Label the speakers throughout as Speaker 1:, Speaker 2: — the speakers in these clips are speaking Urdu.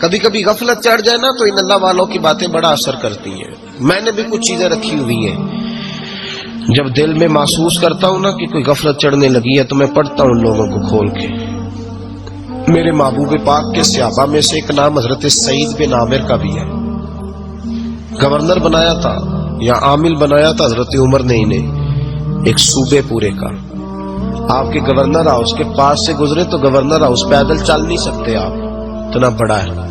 Speaker 1: کبھی کبھی غفلت چڑھ جائے نا تو ان اللہ والوں کی باتیں بڑا اثر کرتی ہیں. میں نے بھی کچھ چیزیں رکھی ہوئی ہیں، جب دل میں محسوس کرتا ہوں نا کہ کوئی غفلت چڑھنے لگی ہے تو میں پڑھتا ہوں لوگوں کو کھول کے. میرے محبوب پاک کے صحابہ میں سے ایک نام حضرت سعید بن عامر کا بھی ہے. گورنر بنایا تھا یا عامل بنایا تھا حضرت عمر نے انہیں، ایک صوبے پورے کا. آپ کے گورنر ہاؤس کے پاس سے گزرے تو گورنر ہاؤس پیدل چل نہیں سکتے آپ، اتنا بڑا ہے.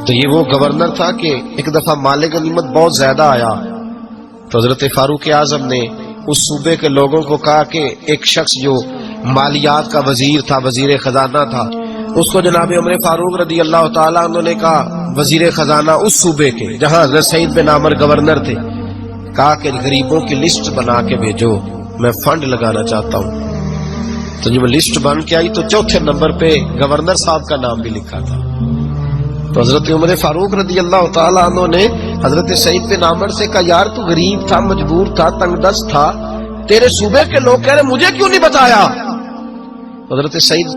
Speaker 1: تو یہ وہ گورنر تھا کہ ایک دفعہ مال غنیمت بہت زیادہ آیا تو حضرت فاروق اعظم نے اس صوبے کے لوگوں کو کہا کہ ایک شخص جو مالیات کا وزیر تھا، وزیر خزانہ تھا، اس کو جناب عمر فاروق رضی اللہ تعالیٰ عنہ نے کہا، وزیر خزانہ اس صوبے کے جہاں حضرت سعید بن عامر گورنر تھے، کہا کہ غریبوں کی لسٹ بنا کے بھیجو، میں فنڈ لگانا چاہتا ہوں. تو جب لسٹ بن کے آئی تو چوتھے نمبر پہ گورنر صاحب کا نام بھی لکھا تھا. تو حضرت عمر فاروق رضی اللہ تعالیٰ عنہ نے حضرت سعید بن عامر سے کہا، یار تو غریب تھا، مجبور تھا، تنگ دست تھا، تیرے صوبے کے لوگ کہہ رہے مجھے کیوں نہیں بتایا؟ حضرت سعید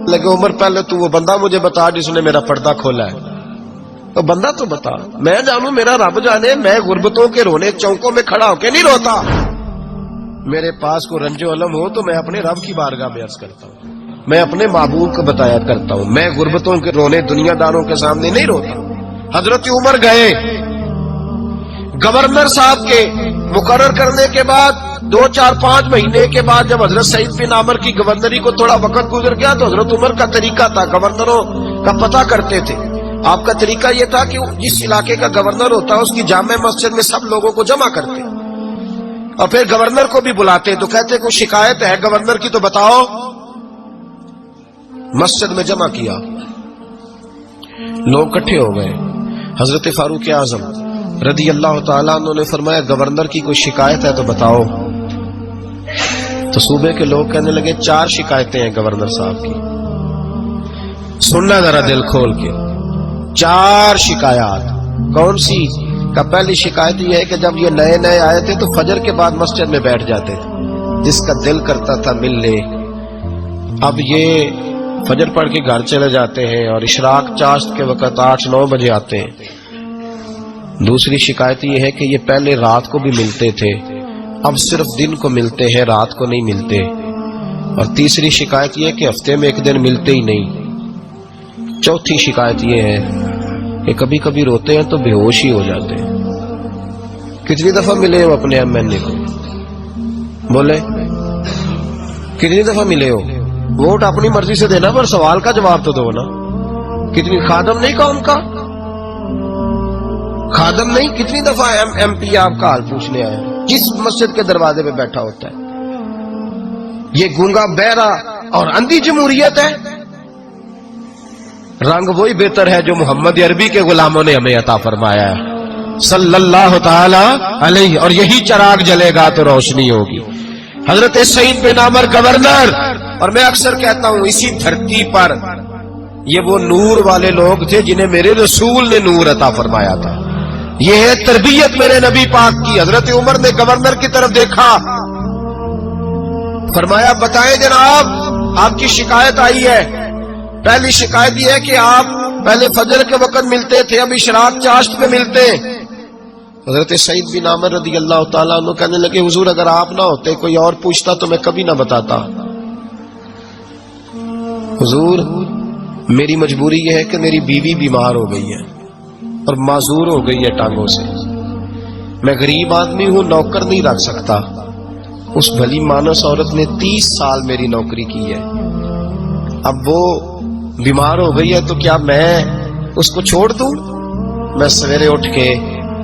Speaker 1: لگے، عمر پہلے تو وہ بندہ مجھے بتا جس نے میرا پردہ کھولا ہے. تو بندہ تو بتا، میں جانوں، میرا رب جانے، میں غربتوں کے رونے چوکوں میں کھڑا ہو کے نہیں روتا. میرے پاس کو رنج و علم ہو تو میں اپنے رب کی بارگاہ میں عرض کرتا ہوں، میں اپنے محبوب کو بتایا کرتا ہوں، میں غربتوں کے رونے دنیا داروں کے سامنے نہیں روتا. حضرت عمر گئے، گورنر صاحب کے مقرر کرنے کے بعد 2-4-5 مہینے کے بعد جب حضرت سعید بن عامر کی گورنری کو تھوڑا وقت گزر گیا تو حضرت عمر کا طریقہ تھا، گورنروں کا پتہ کرتے تھے. آپ کا طریقہ یہ تھا کہ جس علاقے کا گورنر ہوتا ہے اس کی جامع مسجد میں سب لوگوں کو جمع کرتے اور پھر گورنر کو بھی بلاتے. تو کہتے کوئی شکایت ہے گورنر کی تو بتاؤ. مسجد میں جمع کیا، لوگ اکٹھے ہو گئے. حضرت فاروق اعظم رضی اللہ تعالیٰ عنہ نے فرمایا، گورنر کی کوئی شکایت ہے تو بتاؤ. تو صوبے کے لوگ کہنے لگے 4 شکایتیں ہیں گورنر صاحب کی. سننا ذرا دل کھول کے، 4 شکایات. کون سی؟ کا پہلی شکایت یہ ہے کہ جب یہ نئے نئے آئے تھے تو فجر کے بعد مسجد میں بیٹھ جاتے تھے، جس کا دل کرتا تھا مل لے. اب یہ فجر پڑھ کے گھر چلے جاتے ہیں اور اشراق چاشت کے وقت 8-9 بجے آتے ہیں. دوسری شکایت یہ ہے کہ یہ پہلے رات کو بھی ملتے تھے، اب صرف دن کو ملتے ہیں، رات کو نہیں ملتے. اور تیسری شکایت یہ ہے کہ ہفتے میں 1 دن ملتے ہی نہیں. چوتھی شکایت یہ ہے کہ کبھی کبھی روتے ہیں تو بے ہوش ہی ہو جاتے ہیں. کتنی دفعہ ملے ہو اپنے ایم این اے کو؟ بولے کتنی دفعہ ملے ہو؟ ووٹ اپنی مرضی سے دینا پر سوال کا جواب تو دو نا. کتنی خادم نہیں قوم کا؟ خادم نہیں، کتنی دفعہ ایم پی آپ کا حال پوچھنے آیا جس مسجد کے دروازے پہ بیٹھا ہوتا ہے؟ یہ گونگا بہرا اور اندھی جمہوریت ہے. رنگ وہی بہتر ہے جو محمد عربی کے غلاموں نے ہمیں عطا فرمایا ہے صلی اللہ تعالی علیہ، اور یہی چراغ جلے گا تو روشنی ہوگی. حضرت سعید بن عامر گورنر، اور میں اکثر کہتا ہوں اسی دھرتی پر یہ وہ نور والے لوگ تھے جنہیں میرے رسول نے نور عطا فرمایا تھا. یہ ہے تربیت میرے نبی پاک کی. حضرت عمر نے گورنر کی طرف دیکھا، فرمایا بتائیں جناب آپ کی شکایت آئی ہے. پہلی شکایت یہ ہے کہ آپ پہلے فجر کے وقت ملتے تھے، اب اشراق چاشت پہ ملتے. حضرت سعید بن عامر رضی اللہ تعالیٰ عنہ کہنے لگے حضور اگر آپ نہ ہوتے کوئی اور پوچھتا تو میں کبھی نہ بتاتا. حضور میری مجبوری یہ ہے کہ میری بیوی بیمار ہو گئی ہے اور معذور ہو گئی ہے ٹانگوں سے. میں غریب آدمی ہوں، نوکر نہیں رکھ سکتا. اس بھلی مانس عورت نے 30 سال میری نوکری کی ہے، اب وہ بیمار ہو گئی ہے تو کیا میں اس کو چھوڑ دوں؟ میں سویرے اٹھ کے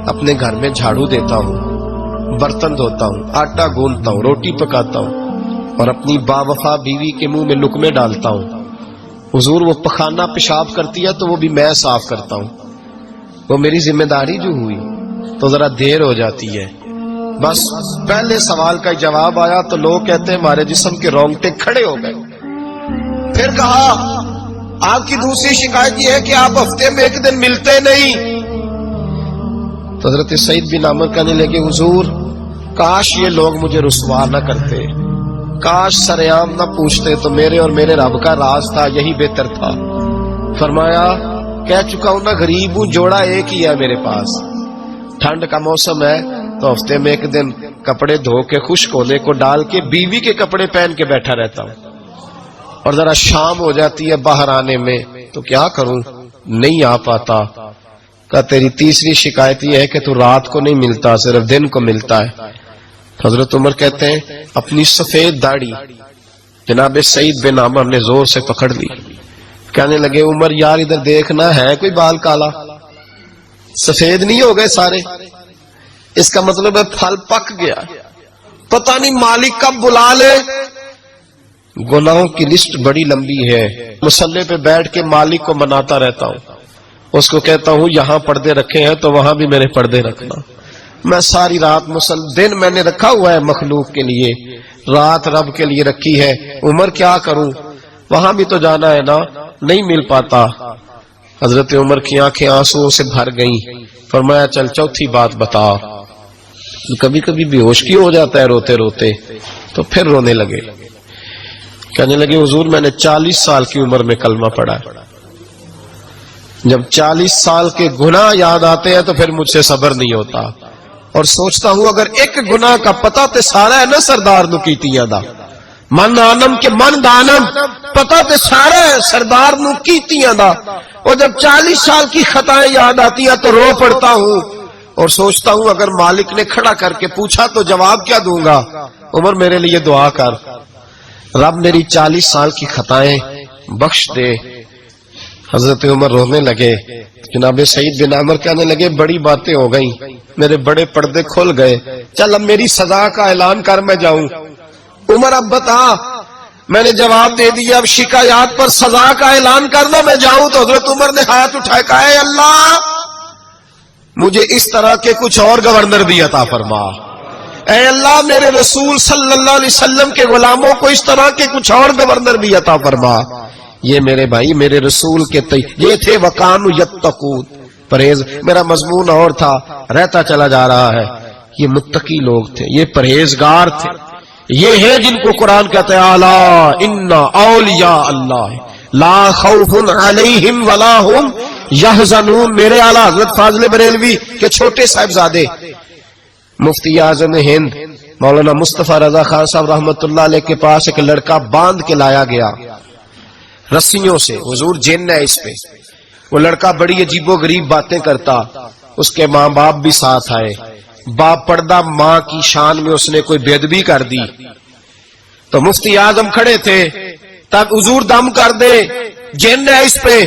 Speaker 1: اپنے گھر میں جھاڑو دیتا ہوں، برتن دھوتا ہوں، آٹا گوندتا ہوں، روٹی پکاتا ہوں اور اپنی باوفا بیوی کے منہ میں لقمے ڈالتا ہوں. حضور وہ پخانہ پیشاب کرتی ہے تو وہ بھی میں صاف کرتا ہوں. وہ میری ذمہ داری جو ہوئی تو ذرا دیر ہو جاتی ہے. بس پہلے سوال کا جواب آیا تو لوگ کہتے ہیں ہمارے جسم کے رونگٹے کھڑے ہو گئے. پھر کہا آپ کی دوسری شکایت یہ ہے کہ آپ ہفتے میں 1 دن ملتے نہیں. تو حضرت سعید بن عامر کہنے لگے حضور کاش یہ لوگ مجھے رسوا نہ کرتے، کاش سریعام نہ پوچھتے تو میرے اور میرے رب کا راز تھا، یہی بہتر تھا. فرمایا کہہ چکا ہوں نا غریب ہوں, جوڑا ایک ہی ہے میرے پاس. ٹھنڈ کا موسم ہے تو ہفتے میں ایک دن کپڑے دھو کے خشک ہونے کو ڈال کے بیوی کے کپڑے پہن کے بیٹھا رہتا ہوں, اور ذرا شام ہو جاتی ہے باہر آنے میں تو کیا کروں, نہیں آ پاتا. کہ تیری تیسری شکایت یہ ہے کہ تو رات کو نہیں ملتا, صرف دن کو ملتا ہے. حضرت عمر کہتے ہیں اپنی سفید داڑھی جناب سعید بن عمر نے زور سے پکڑ لی. کہنے لگے عمر یار ادھر دیکھنا ہے کوئی بال کالا, سفید نہیں ہو گئے سارے, اس کا مطلب ہے پھل پک گیا, پتہ نہیں مالک کب بلا لے. گناہوں کی لسٹ بڑی لمبی ہے. مصلے پہ بیٹھ کے مالک کو مناتا رہتا ہوں, اس کو کہتا ہوں یہاں پردے رکھے ہیں تو وہاں بھی میرے پردے رکھنا. میں ساری رات دن میں نے رکھا ہوا ہے مخلوق کے لیے, رات رب کے لیے رکھی ہے. عمر کیا کروں, وہاں بھی تو جانا ہے نا, نہیں مل پاتا. حضرت عمر کی آنکھیں آنسو سے بھر گئیں. فرمایا چل چوتھی بات بتا. کبھی کبھی بے ہوش کی ہو جاتا ہے روتے روتے, تو پھر رونے لگے. کہنے لگے حضور میں نے 40 سال کی عمر میں کلمہ پڑھا. جب 40 سال کے گناہ یاد آتے ہیں تو پھر مجھ سے صبر نہیں ہوتا, اور سوچتا ہوں اگر ایک گناہ کا پتہ تے سارا ہے نا سردار نو کیتیاں دا, من آنم کے من دانم, پتہ تے سارا ہے سردار نو کیتیاں دا. اور جب 40 سال کی خطائیں یاد آتی ہیں تو رو پڑتا ہوں, اور سوچتا ہوں اگر مالک نے کھڑا کر کے پوچھا تو جواب کیا دوں گا. عمر میرے لیے دعا کر, رب میری 40 سال کی خطائیں بخش دے. حضرت عمر رونے لگے. جناب سعید بن عمر کہنے لگے بڑی باتیں ہو گئیں, میرے بڑے پردے کھل گئے, چل اب میری سزا کا اعلان کر میں جاؤں. عمر اب بتا, میں نے جواب دے دیا, اب شکایات پر سزا کا اعلان کرنا میں جاؤں. تو حضرت عمر نے ہاتھ اٹھائے کہا اے اللہ مجھے اس طرح کے کچھ اور گورنر بھی عطا فرما. اے اللہ میرے رسول صلی اللہ علیہ وسلم کے غلاموں کو اس طرح کے کچھ اور گورنر بھی عطا فرما. یہ میرے بھائی میرے رسول کے یہ تھے وقانو یتقون, پرہیز. میرا مضمون اور تھا, رہتا چلا جا رہا ہے. یہ متقی لوگ تھے, یہ پرہیزگار تھے, یہ ہیں جن کو قرآن کہتے ہیں الا ان اولیاء اللہ لا خوف علیہم ولا هم یحزنون. میرے اعلیٰ حضرت فاضل بریلوی کے چھوٹے صاحبزادے مفتی اعظم ہند مولانا مصطفیٰ رضا خان صاحب رحمت اللہ علیہ کے پاس ایک لڑکا باندھ کے لایا گیا رسیوں سے, حضور جن ہے اس پہ. وہ لڑکا بڑی عجیب و غریب باتیں کرتا, اس کے ماں باپ بھی ساتھ آئے. باپ پردہ, ماں کی شان میں اس نے کوئی بے ادبی کر دی. تو مفتی اعظم کھڑے تھے, تب حضور دم کر دے, جن ہے اس پہ.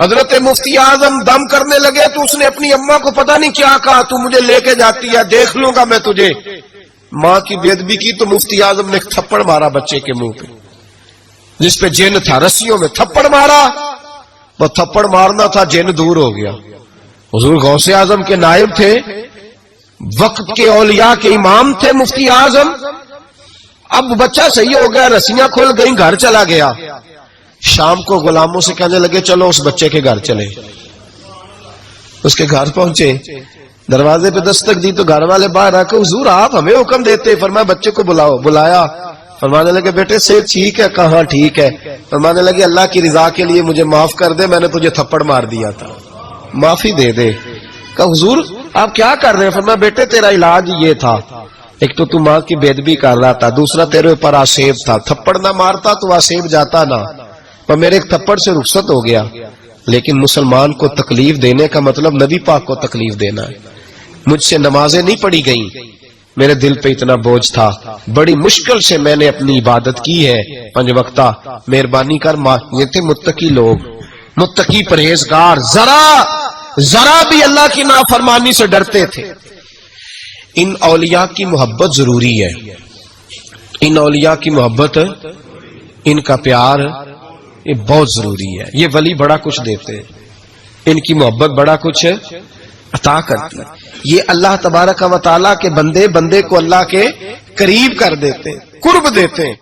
Speaker 1: حضرت مفتی اعظم دم کرنے لگے تو اس نے اپنی اماں کو پتہ نہیں کیا کہا, تو مجھے لے کے جاتی ہے, دیکھ لوں گا میں تجھے. ماں کی بے ادبی کی تو مفتی اعظم نے تھپڑ مارا بچے کے منہ پہ, جس پہ جن تھا, رسیوں میں تھپڑ مارا. وہ تھپڑ مارنا تھا, جن دور ہو گیا. حضور غوث اعظم کے نائب تھے, وقت کے اولیاء کے امام تھے مفتی اعظم. اب بچہ صحیح ہو گیا, رسیاں کھل گئیں, گھر چلا گیا. شام کو غلاموں سے کہنے لگے چلو اس بچے کے گھر چلے. اس کے گھر پہنچے, دروازے پہ دستک دی تو گھر والے باہر آ کے حضور آپ ہمیں حکم دیتے, فرمایا بچے کو بلاؤ. بلایا, فرمانے لگے بیٹے سے ٹھیک ہے, کہاں ٹھیک ہے. فرمانے لگے اللہ کی رضا کے لیے مجھے معاف کر دے, میں نے تجھے تھپڑ مار دیا تھا, معافی دے دے. کہا حضور آپ کیا کر رہے ہیں؟ فرمایا بیٹے تیرا علاج یہ تھا, ایک تو ماں کی بے ادبی کر رہا تھا, دوسرا تیرے اوپر آسیب تھا, تھپڑ نہ مارتا تو آسیب جاتا نہ, پر میرے ایک تھپڑ سے رخصت ہو گیا. لیکن مسلمان کو تکلیف دینے کا مطلب نبی پاک کو تکلیف دینا ہے. مجھ سے نمازیں نہیں پڑھی گئیں, میرے دل پہ اتنا بوجھ تھا, بڑی مشکل سے میں نے اپنی عبادت کی ہے 5 وقتہ, مہربانی کر. یہ تھے متقی لوگ, متقی پرہیزگار, ذرا بھی اللہ کی نافرمانی سے ڈرتے تھے. ان اولیاء کی محبت ضروری ہے, ان اولیاء کی محبت, ان کا پیار یہ بہت ضروری ہے. یہ ولی بڑا کچھ دیتے ہیں, ان کی محبت بڑا کچھ عطا کرتی ہے. یہ اللہ تبارک و تعالیٰ کے بندے کو اللہ کے قریب کر دیتے, قرب دیتے ہیں.